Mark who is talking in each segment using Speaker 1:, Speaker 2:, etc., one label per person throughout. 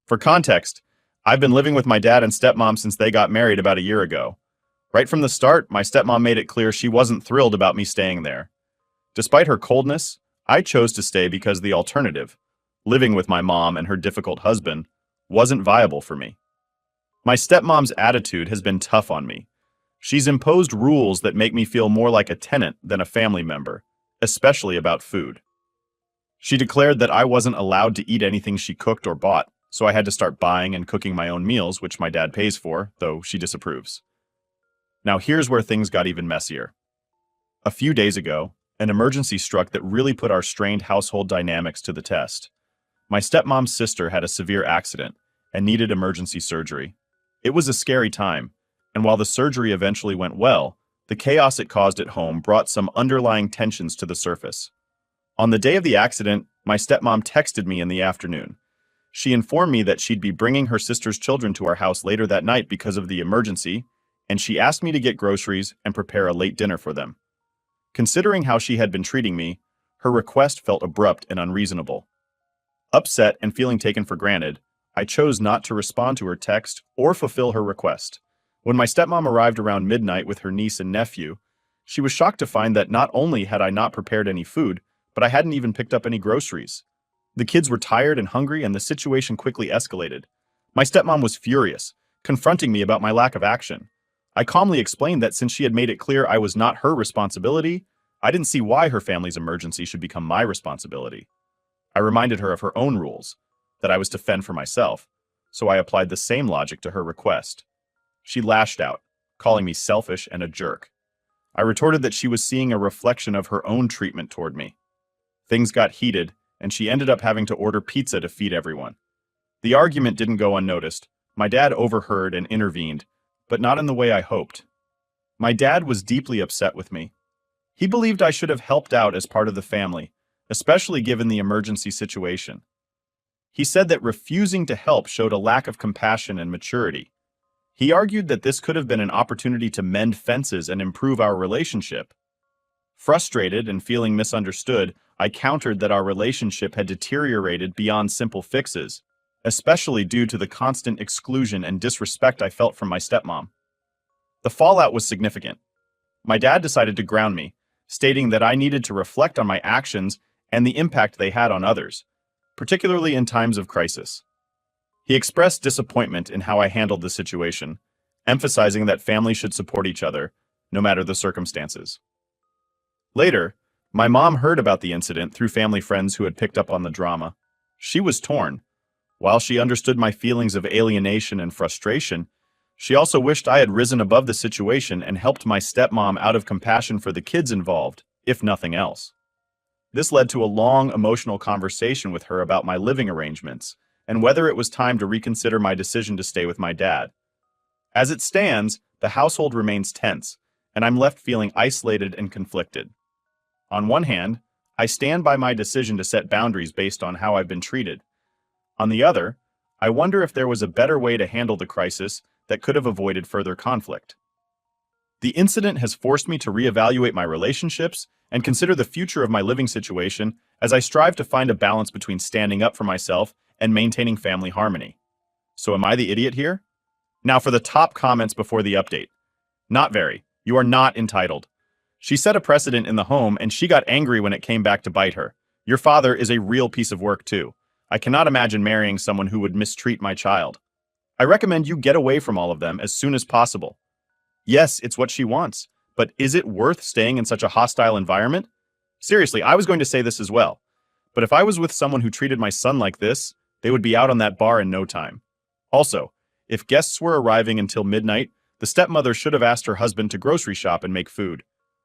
Speaker 1: For context, I've been living with my dad and stepmom since they got married about a year ago. Right from the start, my stepmom made it clear she wasn't thrilled about me staying there. Despite her coldness, I chose to stay because the alternative, living with my mom and her difficult husband, wasn't viable for me. My stepmom's attitude has been tough on me. She's imposed rules that make me feel more like a tenant than a family member, especially about food. She declared that I wasn't allowed to eat anything she cooked or bought, so I had to start buying and cooking my own meals, which my dad pays for, though she disapproves. Now here's where things got even messier. A few days ago, an emergency struck that really put our strained household dynamics to the test. My stepmom's sister had a severe accident and needed emergency surgery. It was a scary time, and while the surgery eventually went well, the chaos it caused at home brought some underlying tensions to the surface. On the day of the accident, my stepmom texted me in the afternoon. She informed me that she'd be bringing her sister's children to our house later that night because of the emergency, and she asked me to get groceries and prepare a late dinner for them. Considering how she had been treating me, her request felt abrupt and unreasonable. Upset and feeling taken for granted, I chose not to respond to her text or fulfill her request. When my stepmom arrived around midnight with her niece and nephew, she was shocked to find that not only had I not prepared any food, but I hadn't even picked up any groceries. The kids were tired and hungry, and the situation quickly escalated. My stepmom was furious, confronting me about my lack of action. I calmly explained that since she had made it clear I was not her responsibility, I didn't see why her family's emergency should become my responsibility. I reminded her of her own rules, that I was to fend for myself, so I applied the same logic to her request. She lashed out, calling me selfish and a jerk. I retorted that she was seeing a reflection of her own treatment toward me. Things got heated, and she ended up having to order pizza to feed everyone. The argument didn't go unnoticed. My dad overheard and intervened, but not in the way I hoped. My dad was deeply upset with me. He believed I should have helped out as part of the family, especially given the emergency situation. He said that refusing to help showed a lack of compassion and maturity. He argued that this could have been an opportunity to mend fences and improve our relationship. Frustrated and feeling misunderstood, I countered that our relationship had deteriorated beyond simple fixes, especially due to the constant exclusion and disrespect I felt from my stepmom. The fallout was significant. My dad decided to ground me, stating that I needed to reflect on my actions and the impact they had on others, particularly in times of crisis. He expressed disappointment in how I handled the situation, emphasizing that families should support each other, no matter the circumstances. Later, my mom heard about the incident through family friends who had picked up on the drama. She was torn. While she understood my feelings of alienation and frustration, she also wished I had risen above the situation and helped my stepmom out of compassion for the kids involved, if nothing else. This led to a long, emotional conversation with her about my living arrangements and whether it was time to reconsider my decision to stay with my dad. As it stands, the household remains tense, and I'm left feeling isolated and conflicted. On one hand, I stand by my decision to set boundaries based on how I've been treated. On the other, I wonder if there was a better way to handle the crisis that could have avoided further conflict. The incident has forced me to reevaluate my relationships and consider the future of my living situation as I strive to find a balance between standing up for myself and maintaining family harmony. So am I the idiot here? Now for the top comments before the update. Not very. You are not entitled. She set a precedent in the home and she got angry when it came back to bite her. Your father is a real piece of work too. I cannot imagine marrying someone who would mistreat my child. I recommend you get away from all of them as soon as possible. Yes, it's what she wants, but is it worth staying in such a hostile environment? Seriously, I was going to say this as well. But if I was with someone who treated my son like this, they would be out on that bar in no time. Also, if guests were arriving until midnight, the stepmother should have asked her husband to grocery shop and make food.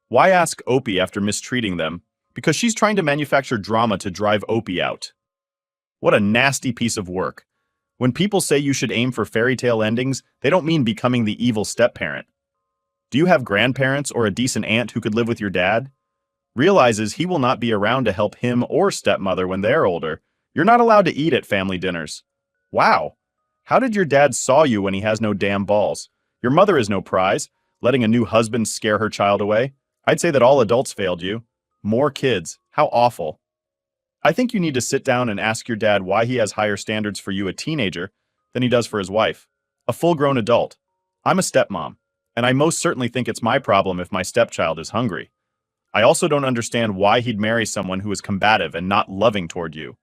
Speaker 1: Why ask Opie after mistreating them? Because she's trying to manufacture drama to drive Opie out. What a nasty piece of work. When people say you should aim for fairy tale endings, they don't mean becoming the evil step-parent. Do you have grandparents or a decent aunt who could live with your dad? Realizes he will not be around to help him or stepmother when they're older. You're not allowed to eat at family dinners. Wow. How did your dad saw you when he has no damn balls? Your mother is no prize, letting a new husband scare her child away. I'd say that all adults failed you. More kids. How awful. I think you need to sit down and ask your dad why he has higher standards for you, a teenager, than he does for his wife, a full-grown adult. I'm a stepmom, and I most certainly think it's my problem if my stepchild is hungry. I also don't understand why he'd marry someone who is combative and not loving toward you.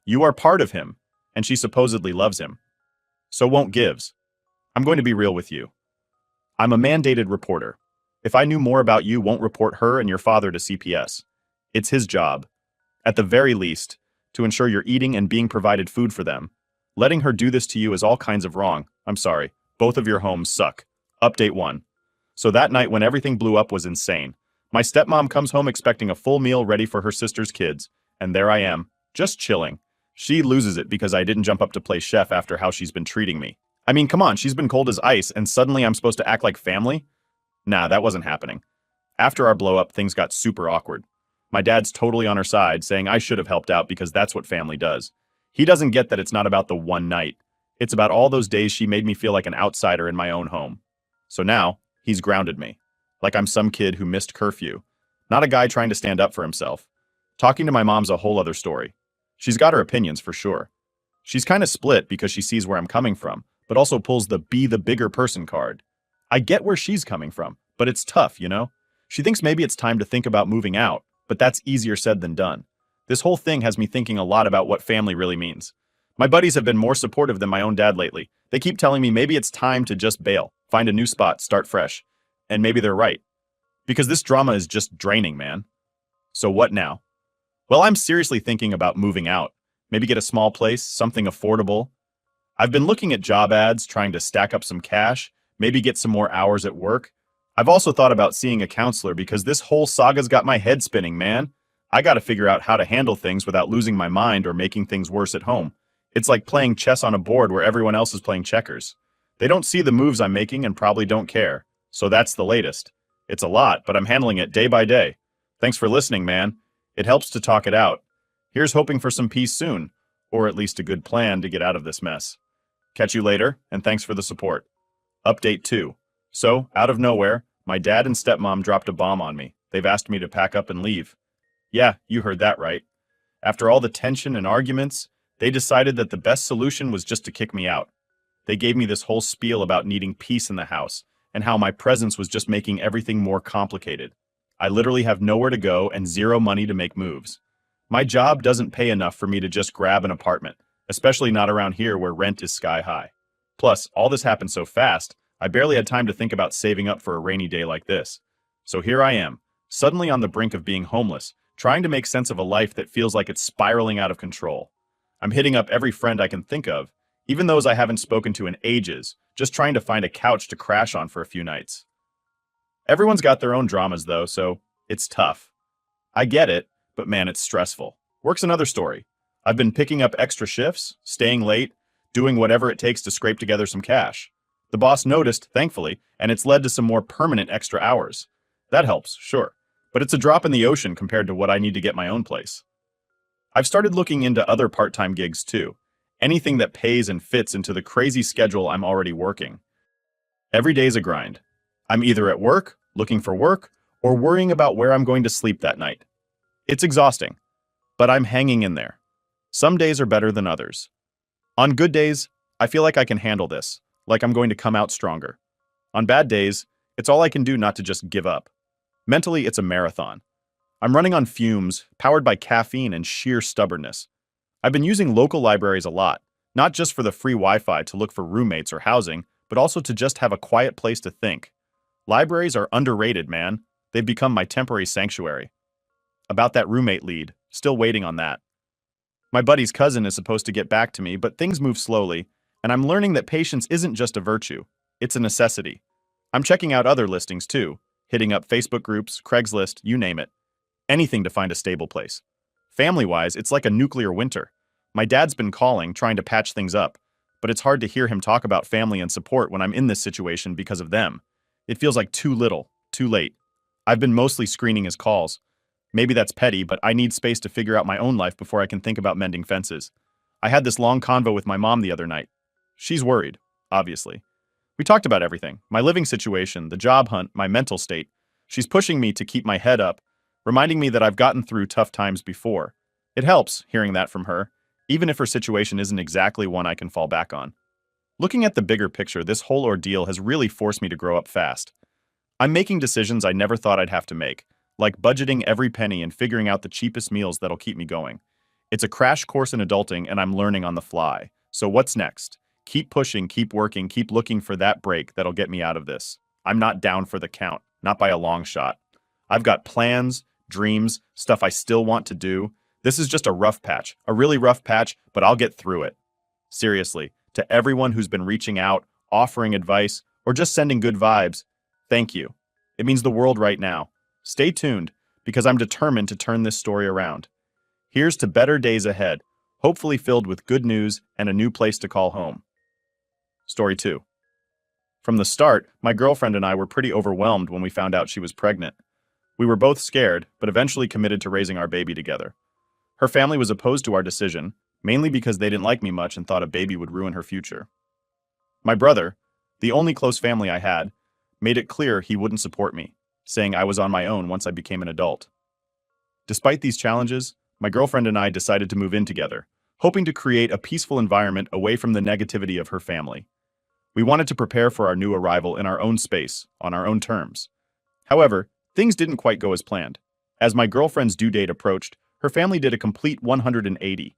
Speaker 1: You are part of him, and she supposedly loves him. So won't gives. I'm going to be real with you. I'm a mandated reporter. If I knew more about you, won't report her and your father to CPS. It's his job, at the very least, to ensure you're eating and being provided food for them. Letting her do this to you is all kinds of wrong. I'm sorry. Both of your homes suck. Update 1. So that night when everything blew up was insane. My stepmom comes home expecting a full meal ready for her sister's kids, and there I am, just chilling. She loses it because I didn't jump up to play chef after how she's been treating me. I mean, come on, she's been cold as ice, and suddenly I'm supposed to act like family? Nah, that wasn't happening. After our blow-up, things got super awkward. My dad's totally on her side, saying I should have helped out because that's what family does. He doesn't get that it's not about the one night. It's about all those days she made me feel like an outsider in my own home. So now, he's grounded me. Like I'm some kid who missed curfew. Not a guy trying to stand up for himself. Talking to my mom's a whole other story. She's got her opinions for sure. She's kind of split because she sees where I'm coming from, but also pulls the be the bigger person card. I get where she's coming from, but it's tough, you know? She thinks maybe it's time to think about moving out, but that's easier said than done. This whole thing has me thinking a lot about what family really means. My buddies have been more supportive than my own dad lately. They keep telling me maybe it's time to just bail, find a new spot, start fresh. And maybe they're right. Because this drama is just draining, man. So what now? Well, I'm seriously thinking about moving out. Maybe get a small place, something affordable. I've been looking at job ads, trying to stack up some cash, maybe get some more hours at work. I've also thought about seeing a counselor because this whole saga's got my head spinning, man. I gotta figure out how to handle things without losing my mind or making things worse at home. It's like playing chess on a board where everyone else is playing checkers. They don't see the moves I'm making and probably don't care. So that's the latest. It's a lot, but I'm handling it day by day. Thanks for listening, man. It helps to talk it out. Here's hoping for some peace soon, or at least a good plan to get out of this mess. Catch you later, and thanks for the support. Update 2. So, out of nowhere, my dad and stepmom dropped a bomb on me. They've asked me to pack up and leave. Yeah, you heard that right. After all the tension and arguments, they decided that the best solution was just to kick me out. They gave me this whole spiel about needing peace in the house, and how my presence was just making everything more complicated. I literally have nowhere to go and zero money to make moves. My job doesn't pay enough for me to just grab an apartment, especially not around here where rent is sky high. Plus, all this happened so fast, I barely had time to think about saving up for a rainy day like this. So here I am, suddenly on the brink of being homeless, trying to make sense of a life that feels like it's spiraling out of control. I'm hitting up every friend I can think of, even those I haven't spoken to in ages, just trying to find a couch to crash on for a few nights. Everyone's got their own dramas though, so it's tough. I get it, but man, it's stressful. Work's another story. I've been picking up extra shifts, staying late, doing whatever it takes to scrape together some cash. The boss noticed, thankfully, and it's led to some more permanent extra hours. That helps, sure, but it's a drop in the ocean compared to what I need to get my own place. I've started looking into other part-time gigs too. Anything that pays and fits into the crazy schedule I'm already working. Every day's a grind. I'm either at work, looking for work, or worrying about where I'm going to sleep that night. It's exhausting, but I'm hanging in there. Some days are better than others. On good days, I feel like I can handle this, like I'm going to come out stronger. On bad days, it's all I can do not to just give up. Mentally, it's a marathon. I'm running on fumes, powered by caffeine and sheer stubbornness. I've been using local libraries a lot, not just for the free Wi-Fi to look for roommates or housing, but also to just have a quiet place to think. Libraries are underrated, man. They've become my temporary sanctuary. About that roommate lead, still waiting on that. My buddy's cousin is supposed to get back to me, but things move slowly, and I'm learning that patience isn't just a virtue, it's a necessity. I'm checking out other listings too, hitting up Facebook groups, Craigslist, you name it. Anything to find a stable place. Family-wise, it's like a nuclear winter. My dad's been calling, trying to patch things up, but it's hard to hear him talk about family and support when I'm in this situation because of them. It feels like too little, too late. I've been mostly screening his calls. Maybe that's petty, but I need space to figure out my own life before I can think about mending fences. I had this long convo with my mom the other night. She's worried, obviously. We talked about everything, my living situation, the job hunt, my mental state. She's pushing me to keep my head up, reminding me that I've gotten through tough times before. It helps hearing that from her, even if her situation isn't exactly one I can fall back on. Looking at the bigger picture, this whole ordeal has really forced me to grow up fast. I'm making decisions I never thought I'd have to make, like budgeting every penny and figuring out the cheapest meals that'll keep me going. It's a crash course in adulting, and I'm learning on the fly. So what's next? Keep pushing, keep working, keep looking for that break that'll get me out of this. I'm not down for the count, not by a long shot. I've got plans, dreams, stuff I still want to do. This is just a rough patch, a really rough patch, but I'll get through it. Seriously, to everyone who's been reaching out, offering advice, or just sending good vibes, thank you. It means the world right now. Stay tuned, because I'm determined to turn this story around. Here's to better days ahead, hopefully filled with good news and a new place to call home. Story 2. From the start, my girlfriend and I were pretty overwhelmed when we found out she was pregnant. We were both scared, but eventually committed to raising our baby together. Her family was opposed to our decision, mainly because they didn't like me much and thought a baby would ruin her future. My brother, the only close family I had, made it clear he wouldn't support me, saying I was on my own once I became an adult. Despite these challenges, my girlfriend and I decided to move in together, hoping to create a peaceful environment away from the negativity of her family. We wanted to prepare for our new arrival in our own space, on our own terms. However, things didn't quite go as planned. As my girlfriend's due date approached, her family did a complete 180.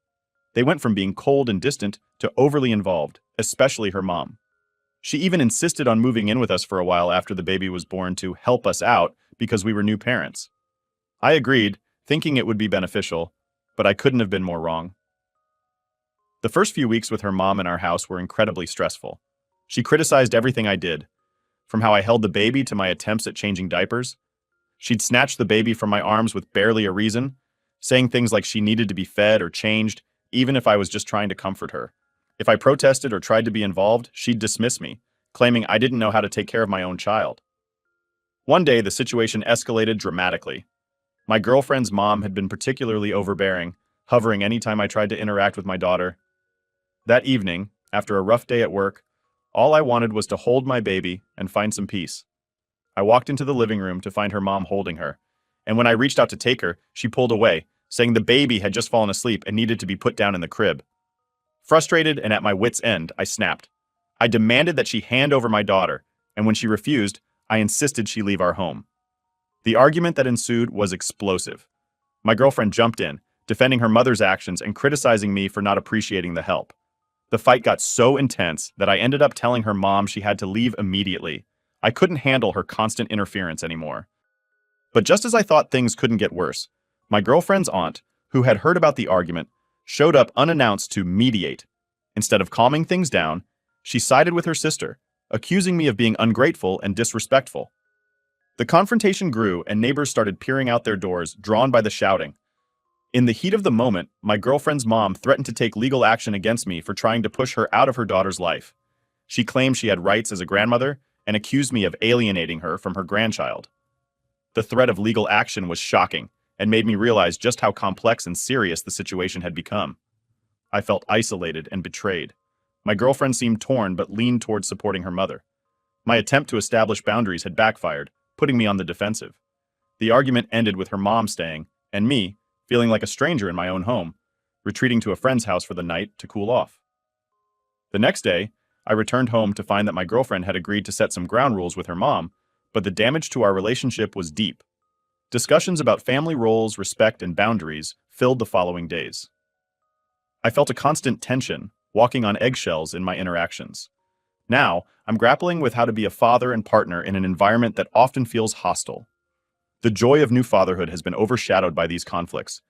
Speaker 1: They went from being cold and distant to overly involved, especially her mom. She even insisted on moving in with us for a while after the baby was born to help us out because we were new parents. I agreed, thinking it would be beneficial, but I couldn't have been more wrong. The first few weeks with her mom in our house were incredibly stressful. She criticized everything I did, from how I held the baby to my attempts at changing diapers. She'd snatch the baby from my arms with barely a reason, saying things like she needed to be fed or changed, even if I was just trying to comfort her. If I protested or tried to be involved, she'd dismiss me, claiming I didn't know how to take care of my own child. One day, the situation escalated dramatically. My girlfriend's mom had been particularly overbearing, hovering anytime I tried to interact with my daughter. That evening, after a rough day at work, all I wanted was to hold my baby and find some peace. I walked into the living room to find her mom holding her, and when I reached out to take her, she pulled away, saying the baby had just fallen asleep and needed to be put down in the crib. Frustrated and at my wit's end, I snapped. I demanded that she hand over my daughter, and when she refused, I insisted she leave our home. The argument that ensued was explosive. My girlfriend jumped in, defending her mother's actions and criticizing me for not appreciating the help. The fight got so intense that I ended up telling her mom she had to leave immediately. I couldn't handle her constant interference anymore. But just as I thought things couldn't get worse, my girlfriend's aunt, who had heard about the argument, showed up unannounced to mediate. Instead of calming things down, she sided with her sister, accusing me of being ungrateful and disrespectful. The confrontation grew and neighbors started peering out their doors, drawn by the shouting. In the heat of the moment, my girlfriend's mom threatened to take legal action against me for trying to push her out of her daughter's life. She claimed she had rights as a grandmother and accused me of alienating her from her grandchild. The threat of legal action was shocking and made me realize just how complex and serious the situation had become. I felt isolated and betrayed. My girlfriend seemed torn but leaned towards supporting her mother. My attempt to establish boundaries had backfired, putting me on the defensive. The argument ended with her mom staying, and me, feeling like a stranger in my own home, retreating to a friend's house for the night to cool off. The next day, I returned home to find that my girlfriend had agreed to set some ground rules with her mom, but the damage to our relationship was deep. Discussions about family roles, respect, and boundaries filled the following days. I felt a constant tension, walking on eggshells in my interactions. Now, I'm grappling with how to be a father and partner in an environment that often feels hostile. The joy of new fatherhood has been overshadowed by these conflicts,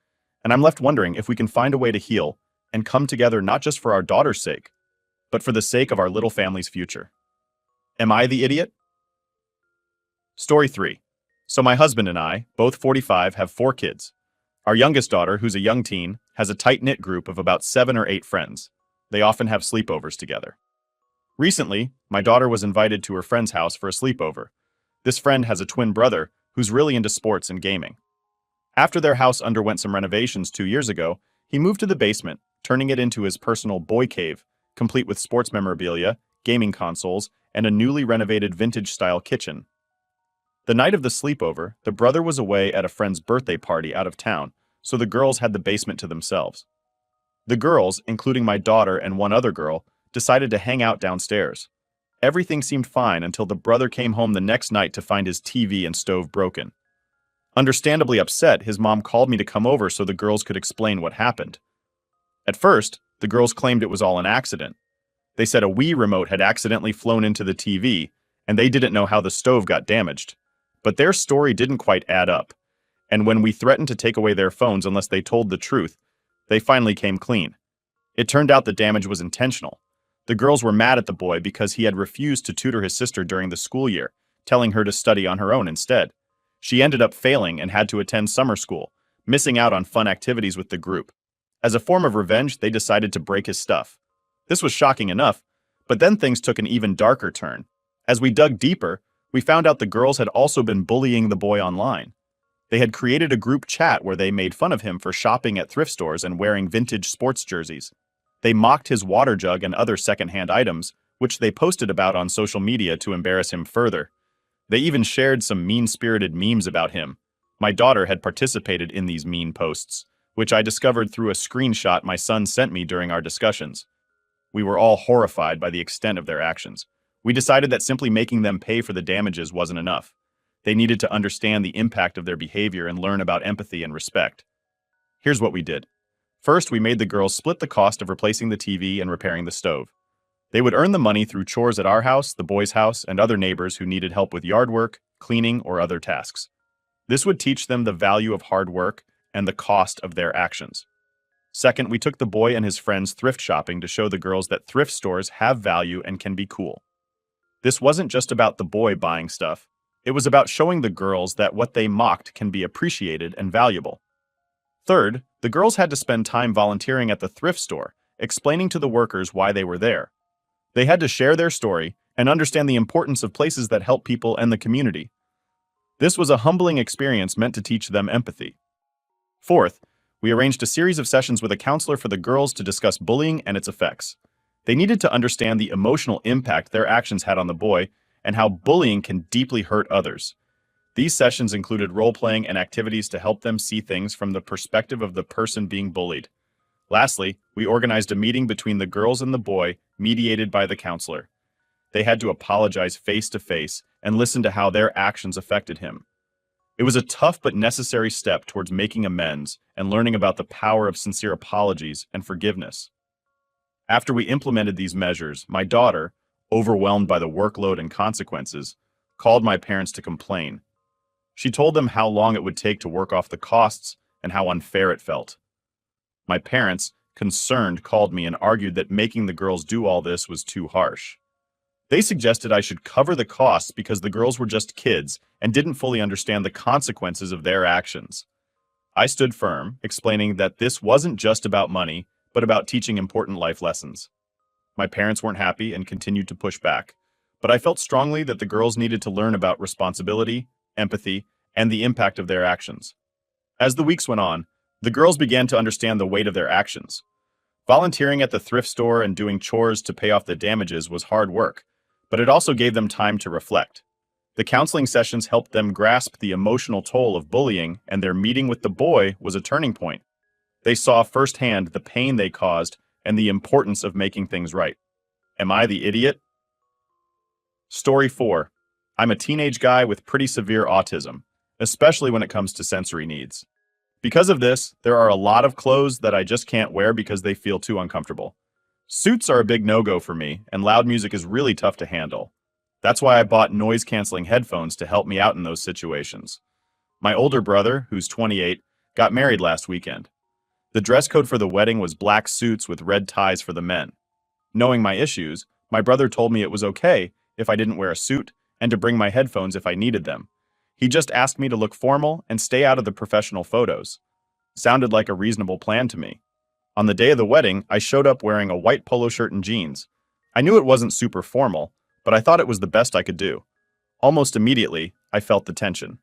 Speaker 1: and I'm left wondering if we can find a way to heal and come together not just for our daughter's sake, but for the sake of our little family's future. Am I the idiot? Story 3. So my husband and I, both 45, have 4 kids. Our youngest daughter, who's a young teen, has a tight-knit group of about 7 or 8 friends. They often have sleepovers together. Recently, my daughter was invited to her friend's house for a sleepover. This friend has a twin brother who's really into sports and gaming. After their house underwent some renovations 2 years ago, he moved to the basement, turning it into his personal boy cave, complete with sports memorabilia, gaming consoles, and a newly renovated vintage-style kitchen. The night of the sleepover, the brother was away at a friend's birthday party out of town, so the girls had the basement to themselves. The girls, including my daughter and one other girl, decided to hang out downstairs. Everything seemed fine until the brother came home the next night to find his TV and stove broken. Understandably upset, his mom called me to come over so the girls could explain what happened. At first, the girls claimed it was all an accident. They said a Wii remote had accidentally flown into the TV, and they didn't know how the stove got damaged. But their story didn't quite add up, and when we threatened to take away their phones unless they told the truth, they finally came clean. It turned out the damage was intentional. The girls were mad at the boy because he had refused to tutor his sister during the school year, telling her to study on her own instead. She ended up failing and had to attend summer school, missing out on fun activities with the group. As a form of revenge, they decided to break his stuff. This was shocking enough, but then things took an even darker turn. As we dug deeper, we found out the girls had also been bullying the boy online. They had created a group chat where they made fun of him for shopping at thrift stores and wearing vintage sports jerseys. They mocked his water jug and other secondhand items, which they posted about on social media to embarrass him further. They even shared some mean-spirited memes about him. My daughter had participated in these mean posts, which I discovered through a screenshot my son sent me during our discussions. We were all horrified by the extent of their actions. We decided that simply making them pay for the damages wasn't enough. They needed to understand the impact of their behavior and learn about empathy and respect. Here's what we did. First, we made the girls split the cost of replacing the TV and repairing the stove. They would earn the money through chores at our house, the boys' house, and other neighbors who needed help with yard work, cleaning, or other tasks. This would teach them the value of hard work and the cost of their actions. Second, we took the boy and his friends thrift shopping to show the girls that thrift stores have value and can be cool. This wasn't just about the boy buying stuff. It was about showing the girls that what they mocked can be appreciated and valuable. Third, the girls had to spend time volunteering at the thrift store, explaining to the workers why they were there. They had to share their story and understand the importance of places that help people and the community. This was a humbling experience meant to teach them empathy. Fourth, we arranged a series of sessions with a counselor for the girls to discuss bullying and its effects. They needed to understand the emotional impact their actions had on the boy and how bullying can deeply hurt others. These sessions included role-playing and activities to help them see things from the perspective of the person being bullied. Lastly, we organized a meeting between the girls and the boy, mediated by the counselor. They had to apologize face-to-face and listen to how their actions affected him. It was a tough but necessary step towards making amends and learning about the power of sincere apologies and forgiveness. After we implemented these measures, my daughter, overwhelmed by the workload and consequences, called my parents to complain. She told them how long it would take to work off the costs and how unfair it felt. My parents, concerned, called me and argued that making the girls do all this was too harsh. They suggested I should cover the costs because the girls were just kids and didn't fully understand the consequences of their actions. I stood firm, explaining that this wasn't just about money, but about teaching important life lessons. My parents weren't happy and continued to push back, but I felt strongly that the girls needed to learn about responsibility, empathy, and the impact of their actions. As the weeks went on, the girls began to understand the weight of their actions. Volunteering at the thrift store and doing chores to pay off the damages was hard work, but it also gave them time to reflect. The counseling sessions helped them grasp the emotional toll of bullying, and their meeting with the boy was a turning point. They saw firsthand the pain they caused and the importance of making things right. Am I the idiot? Story 4. I'm a teenage guy with pretty severe autism, especially when it comes to sensory needs. Because of this, there are a lot of clothes that I just can't wear because they feel too uncomfortable. Suits are a big no-go for me, and loud music is really tough to handle. That's why I bought noise-canceling headphones to help me out in those situations. My older brother, who's 28, got married last weekend. The dress code for the wedding was black suits with red ties for the men. Knowing my issues, my brother told me it was okay if I didn't wear a suit and to bring my headphones if I needed them. He just asked me to look formal and stay out of the professional photos. Sounded like a reasonable plan to me. On the day of the wedding, I showed up wearing a white polo shirt and jeans. I knew it wasn't super formal, but I thought it was the best I could do. Almost immediately, I felt the tension.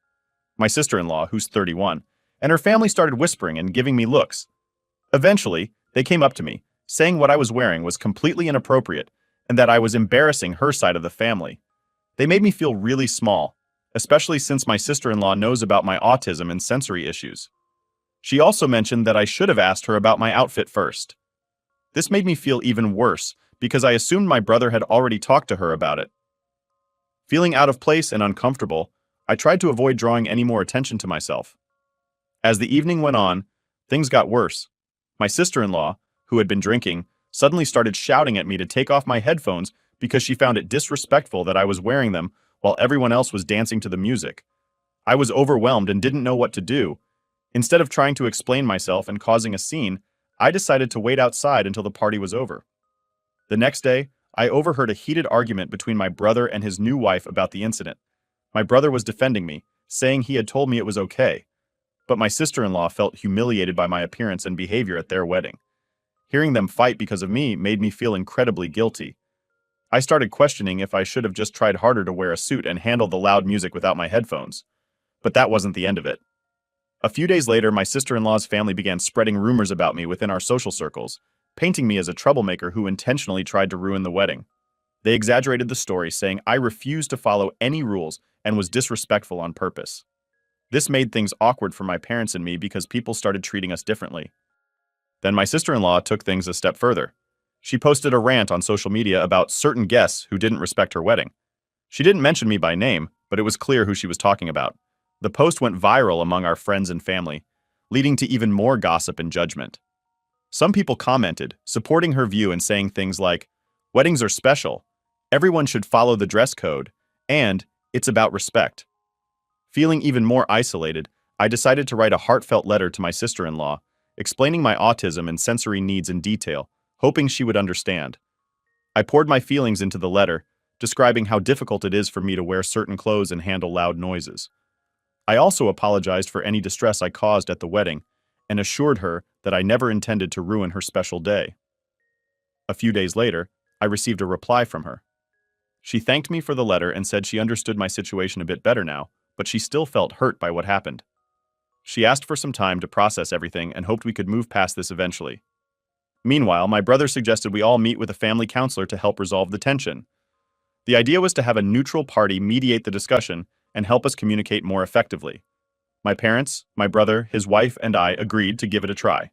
Speaker 1: My sister-in-law, who's 31, and her family started whispering and giving me looks. Eventually, they came up to me, saying what I was wearing was completely inappropriate and that I was embarrassing her side of the family. They made me feel really small, especially since my sister-in-law knows about my autism and sensory issues. She also mentioned that I should have asked her about my outfit first. This made me feel even worse because I assumed my brother had already talked to her about it. Feeling out of place and uncomfortable, I tried to avoid drawing any more attention to myself. As the evening went on, things got worse. My sister-in-law, who had been drinking, suddenly started shouting at me to take off my headphones because she found it disrespectful that I was wearing them while everyone else was dancing to the music. I was overwhelmed and didn't know what to do. Instead of trying to explain myself and causing a scene, I decided to wait outside until the party was over. The next day, I overheard a heated argument between my brother and his new wife about the incident. My brother was defending me, saying he had told me it was okay. But my sister-in-law felt humiliated by my appearance and behavior at their wedding. Hearing them fight because of me made me feel incredibly guilty. I started questioning if I should have just tried harder to wear a suit and handle the loud music without my headphones. But that wasn't the end of it. A few days later, my sister-in-law's family began spreading rumors about me within our social circles, painting me as a troublemaker who intentionally tried to ruin the wedding. They exaggerated the story, saying I refused to follow any rules and was disrespectful on purpose. This made things awkward for my parents and me because people started treating us differently. Then my sister-in-law took things a step further. She posted a rant on social media about certain guests who didn't respect her wedding. She didn't mention me by name, but it was clear who she was talking about. The post went viral among our friends and family, leading to even more gossip and judgment. Some people commented, supporting her view and saying things like, "Weddings are special, everyone should follow the dress code, and it's about respect." Feeling even more isolated, I decided to write a heartfelt letter to my sister-in-law, explaining my autism and sensory needs in detail, hoping she would understand. I poured my feelings into the letter, describing how difficult it is for me to wear certain clothes and handle loud noises. I also apologized for any distress I caused at the wedding and assured her that I never intended to ruin her special day. A few days later, I received a reply from her. She thanked me for the letter and said she understood my situation a bit better now, but she still felt hurt by what happened. She asked for some time to process everything and hoped we could move past this eventually. Meanwhile, my brother suggested we all meet with a family counselor to help resolve the tension. The idea was to have a neutral party mediate the discussion and help us communicate more effectively. My parents, my brother, his wife, and I agreed to give it a try.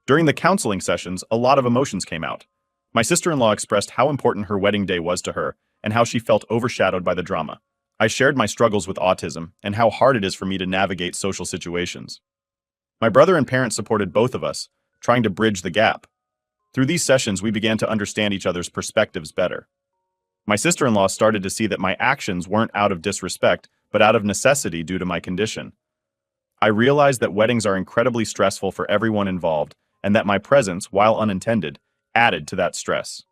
Speaker 1: During the counseling sessions, a lot of emotions came out. My sister-in-law expressed how important her wedding day was to her and how she felt overshadowed by the drama. I shared my struggles with autism and how hard it is for me to navigate social situations. My brother and parents supported both of us, trying to bridge the gap. Through these sessions, we began to understand each other's perspectives better. My sister-in-law started to see that my actions weren't out of disrespect, but out of necessity due to my condition. I realized that weddings are incredibly stressful for everyone involved, and that my presence, while unintended, added to that stress.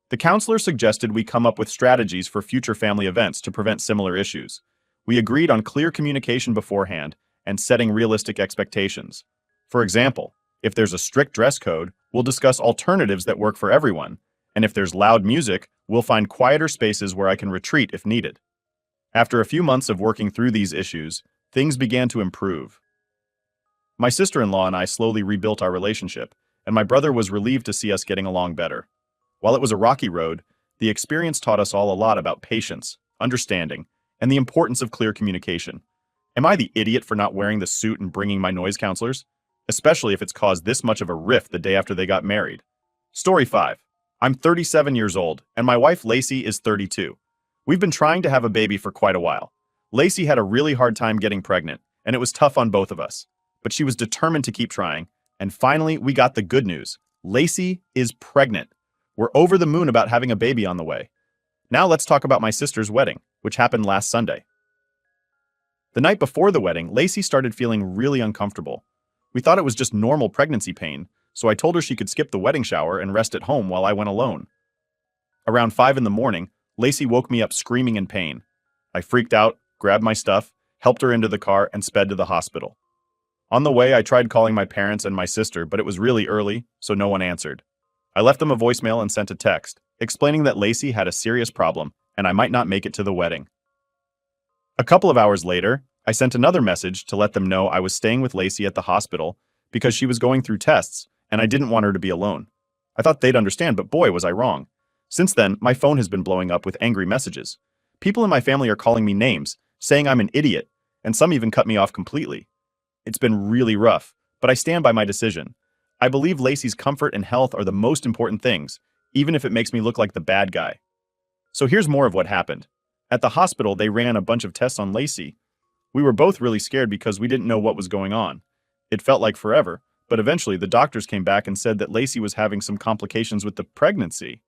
Speaker 1: The counselor suggested we come up with strategies for future family events to prevent similar issues. We agreed on clear communication beforehand and setting realistic expectations. For example, if there's a strict dress code, we'll discuss alternatives that work for everyone, and if there's loud music, we'll find quieter spaces where I can retreat if needed. After a few months of working through these issues, things began to improve. My sister-in-law and I slowly rebuilt our relationship, and my brother was relieved to see us getting along better. While it was a rocky road, the experience taught us all a lot about patience, understanding, and the importance of clear communication. Am I the idiot for not wearing the suit and bringing my noise counselors? Especially if it's caused this much of a rift the day after they got married. Story 5. I'm 37 years old, and my wife Lacey is 32. We've been trying to have a baby for quite a while. Lacey had a really hard time getting pregnant, and it was tough on both of us. But she was determined to keep trying, and finally we got the good news. Lacey is pregnant. We're over the moon about having a baby on the way. Now let's talk about my sister's wedding, which happened last Sunday. The night before the wedding, Lacey started feeling really uncomfortable. We thought it was just normal pregnancy pain, so I told her she could skip the wedding shower and rest at home while I went alone. Around 5 in the morning, Lacey woke me up screaming in pain. I freaked out, grabbed my stuff, helped her into the car, and sped to the hospital. On the way, I tried calling my parents and my sister, but it was really early, so no one answered. I left them a voicemail and sent a text, explaining that Lacey had a serious problem and I might not make it to the wedding. A couple of hours later, I sent another message to let them know I was staying with Lacey at the hospital because she was going through tests and I didn't want her to be alone. I thought they'd understand, but boy, was I wrong. Since then, my phone has been blowing up with angry messages. People in my family are calling me names, saying I'm an idiot, and some even cut me off completely. It's been really rough, But I stand by my decision. I believe Lacey's comfort and health are the most important things, even if it makes me look like the bad guy. So here's more of what happened. At the hospital, they ran a bunch of tests on Lacey. We were both really scared because we didn't know what was going on. It felt like forever, but eventually the doctors came back and said that Lacey was having some complications with the pregnancy.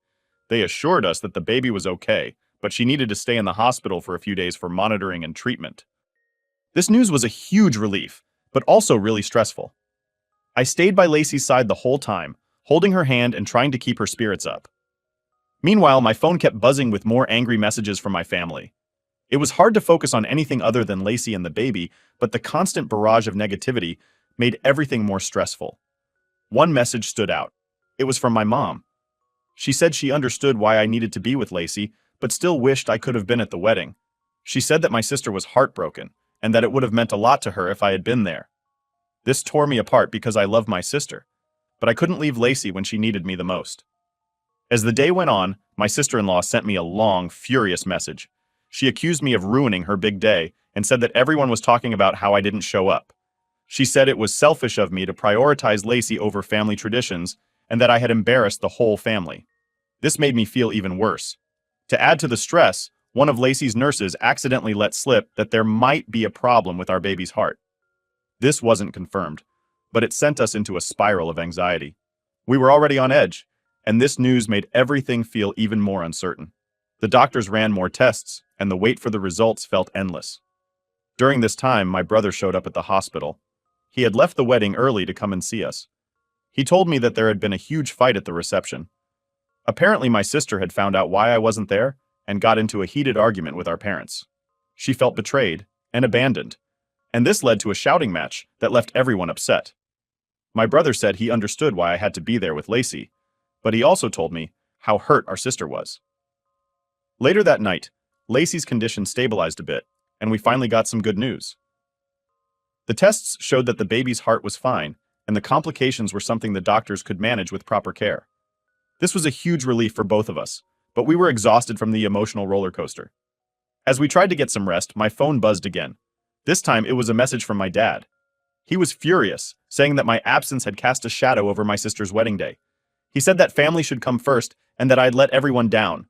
Speaker 1: They assured us that the baby was okay, but she needed to stay in the hospital for a few days for monitoring and treatment. This news was a huge relief, but also really stressful. I stayed by Lacey's side the whole time, holding her hand and trying to keep her spirits up. Meanwhile, my phone kept buzzing with more angry messages from my family. It was hard to focus on anything other than Lacey and the baby, but the constant barrage of negativity made everything more stressful. One message stood out. It was from my mom. She said she understood why I needed to be with Lacey, but still wished I could have been at the wedding. She said that my sister was heartbroken, and that it would have meant a lot to her if I had been there. This tore me apart because I love my sister, but I couldn't leave Lacey when she needed me the most. As the day went on, my sister-in-law sent me a long, furious message. She accused me of ruining her big day and said that everyone was talking about how I didn't show up. She said it was selfish of me to prioritize Lacey over family traditions and that I had embarrassed the whole family. This made me feel even worse. To add to the stress, one of Lacey's nurses accidentally let slip that there might be a problem with our baby's heart. This wasn't confirmed, but it sent us into a spiral of anxiety. We were already on edge, and this news made everything feel even more uncertain. The doctors ran more tests, and the wait for the results felt endless. During this time, my brother showed up at the hospital. He had left the wedding early to come and see us. He told me that there had been a huge fight at the reception. Apparently, my sister had found out why I wasn't there and got into a heated argument with our parents. She felt betrayed and abandoned, and this led to a shouting match that left everyone upset. My brother said he understood why I had to be there with Lacey, but he also told me how hurt our sister was. Later that night, Lacey's condition stabilized a bit, and we finally got some good news. The tests showed that the baby's heart was fine, and the complications were something the doctors could manage with proper care. This was a huge relief for both of us, but we were exhausted from the emotional roller coaster. As we tried to get some rest, my phone buzzed again. This time it was a message from my dad. He was furious, saying that my absence had cast a shadow over my sister's wedding day. He said that family should come first and that I'd let everyone down.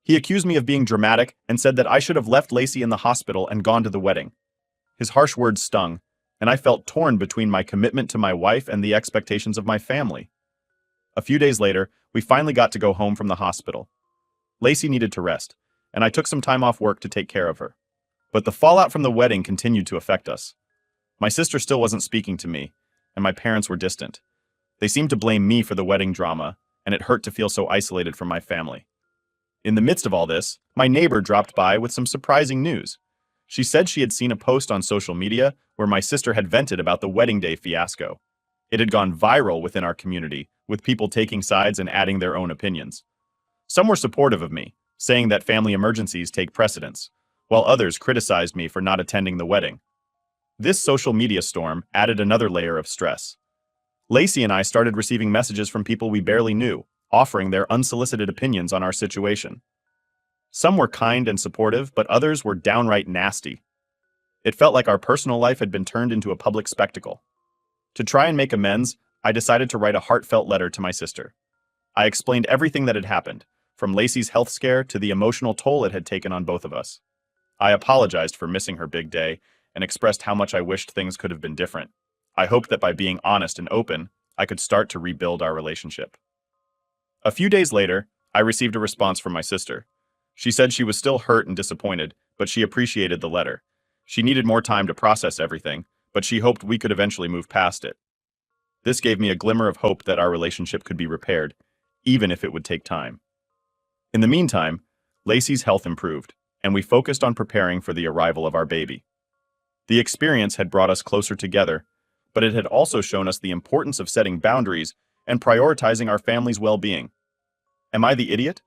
Speaker 1: He accused me of being dramatic and said that I should have left Lacey in the hospital and gone to the wedding. His harsh words stung, and I felt torn between my commitment to my wife and the expectations of my family. A few days later, we finally got to go home from the hospital. Lacey needed to rest, and I took some time off work to take care of her. But the fallout from the wedding continued to affect us. My sister still wasn't speaking to me, and my parents were distant. They seemed to blame me for the wedding drama, and it hurt to feel so isolated from my family. In the midst of all this, my neighbor dropped by with some surprising news. She said she had seen a post on social media where my sister had vented about the wedding day fiasco. It had gone viral within our community, with people taking sides and adding their own opinions. Some were supportive of me, saying that family emergencies take precedence, while others criticized me for not attending the wedding. This social media storm added another layer of stress. Lacey and I started receiving messages from people we barely knew, offering their unsolicited opinions on our situation. Some were kind and supportive, but others were downright nasty. It felt like our personal life had been turned into a public spectacle. To try and make amends, I decided to write a heartfelt letter to my sister. I explained everything that had happened, from Lacey's health scare to the emotional toll it had taken on both of us. I apologized for missing her big day and expressed how much I wished things could have been different. I hoped that by being honest and open, I could start to rebuild our relationship. A few days later, I received a response from my sister. She said she was still hurt and disappointed, but she appreciated the letter. She needed more time to process everything, but she hoped we could eventually move past it. This gave me a glimmer of hope that our relationship could be repaired, even if it would take time. In the meantime, Lacey's health improved, and we focused on preparing for the arrival of our baby. The experience had brought us closer together, but it had also shown us the importance of setting boundaries and prioritizing our family's well-being. Am I the idiot?